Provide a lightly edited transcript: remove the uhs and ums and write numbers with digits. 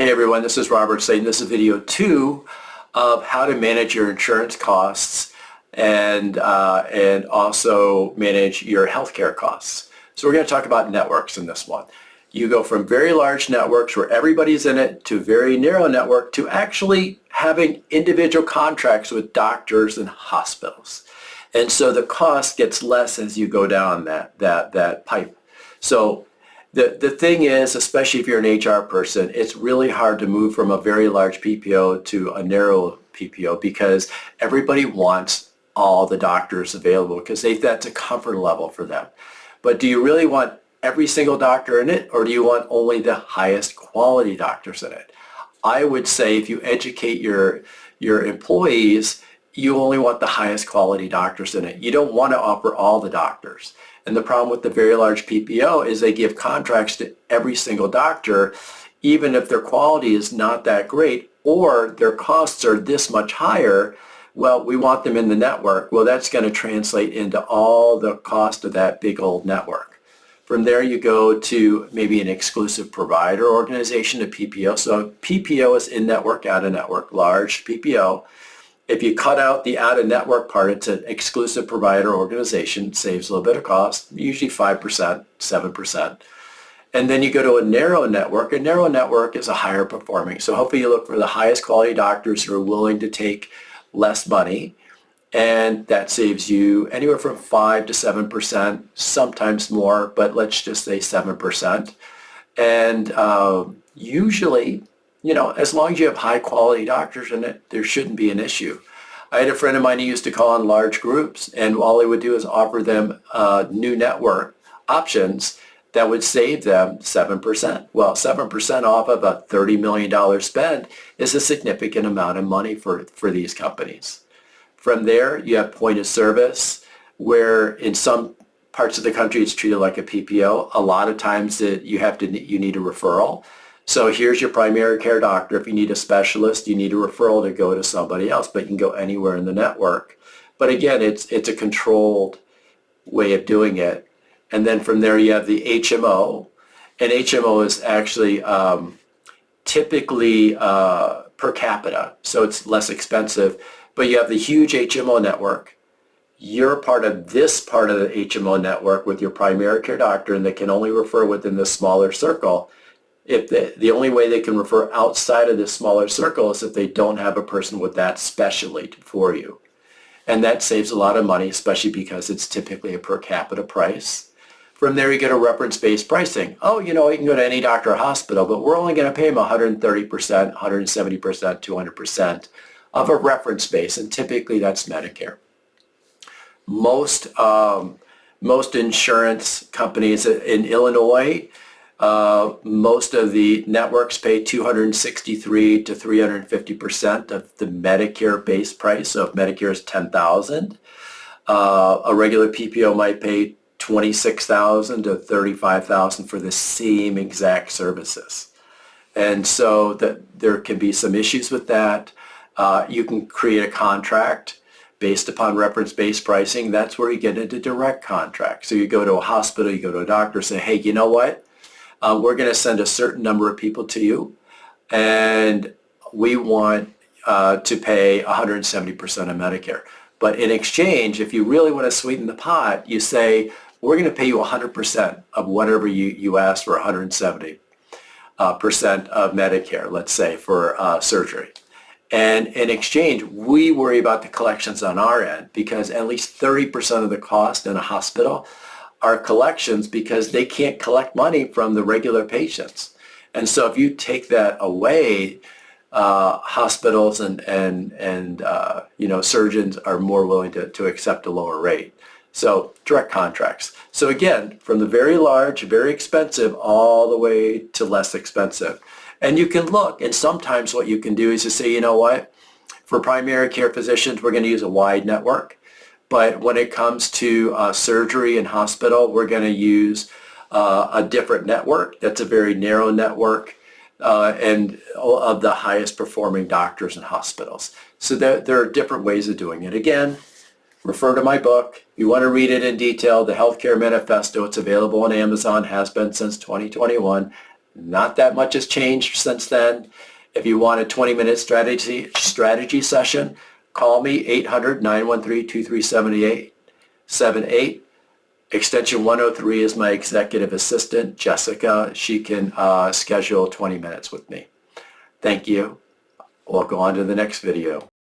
Hey everyone, this is Robert saying this is video 2 of how to manage your insurance costs and also manage your healthcare costs. So we're going to talk about networks in this one. You go from very large networks where everybody's in it to very narrow network to actually having individual contracts with doctors and hospitals. And so the cost gets less as you go down that pipe. So the thing is, especially if you're an HR person, it's really hard to move from a very large PPO to a narrow PPO because everybody wants all the doctors available because that's a comfort level for them. But do you really want every single doctor in it, or do you want only the highest quality doctors in it? I would say if you educate your employees, you only want the highest quality doctors in it. You don't want to offer all the doctors. And the problem with the very large PPO is they give contracts to every single doctor, even if their quality is not that great or their costs are this much higher. Well, we want them in the network. Well, that's going to translate into all the cost of that big old network. From there, you go to maybe an exclusive provider organization, a PPO. So PPO is in-network, out-of-network, large PPO. If you cut out the out-of-network part, it's an exclusive provider organization. It saves a little bit of cost, usually 5%, 7%. And then you go to a narrow network. A narrow network is a higher performing. So hopefully you look for the highest quality doctors who are willing to take less money. And that saves you anywhere from 5 to 7%, sometimes more, but let's just say 7%. And usually, as long as you have high quality doctors in it, there shouldn't be an issue. I had a friend of mine who used to call on large groups, and all he would do is offer them new network options that would save them 7%. Well, 7% off of a $30 million spend is a significant amount of money for these companies. From there, you have point of service, where in some parts of the country it's treated like a PPO. A lot of times you need a referral. So here's your primary care doctor. If you need a specialist, you need a referral to go to somebody else, but you can go anywhere in the network. But again, it's a controlled way of doing it. And then from there, you have the HMO. And HMO is actually typically per capita, so it's less expensive. But you have the huge HMO network. You're part of this part of the HMO network with your primary care doctor, and they can only refer within the smaller circle. If the only way they can refer outside of this smaller circle is if they don't have a person with that specialty for you. And that saves a lot of money, especially because it's typically a per capita price. From there, you get a reference-based pricing. Oh, you can go to any doctor or hospital, but we're only going to pay them 130%, 170%, 200% of a reference base, and typically that's Medicare. Most insurance companies in Illinois, most of the networks pay 263 to 350% of the Medicare base price. So if Medicare is $10,000, a regular PPO might pay $26,000 to $35,000 for the same exact services. And so there can be some issues with that. You can create a contract based upon reference-based pricing. That's where you get into direct contracts. So you go to a hospital, you go to a doctor, say, hey, you know what? We're going to send a certain number of people to you, and we want to pay 170% of Medicare. But in exchange, if you really want to sweeten the pot, you say, we're going to pay you 100% of whatever you asked for, 170% of Medicare, let's say, for surgery. And in exchange, we worry about the collections on our end because at least 30% of the cost in a hospital are collections because they can't collect money from the regular patients. And so if you take that away, hospitals and surgeons are more willing to accept a lower rate. So direct contracts. So again, from the very large, very expensive, all the way to less expensive. And you can look, and sometimes what you can do is to say, you know what, for primary care physicians, we're going to use a wide network. But when it comes to surgery and hospital, we're going to use a different network. That's a very narrow network and of the highest performing doctors and hospitals. So there are different ways of doing it. Again, refer to my book. If you want to read it in detail, the Healthcare Manifesto. It's available on Amazon, has been since 2021. Not that much has changed since then. If you want a 20-minute strategy session, call me 800-913-2378. Extension 103 is my executive assistant, Jessica. She can schedule 20 minutes with me. Thank you. We'll go on to the next video.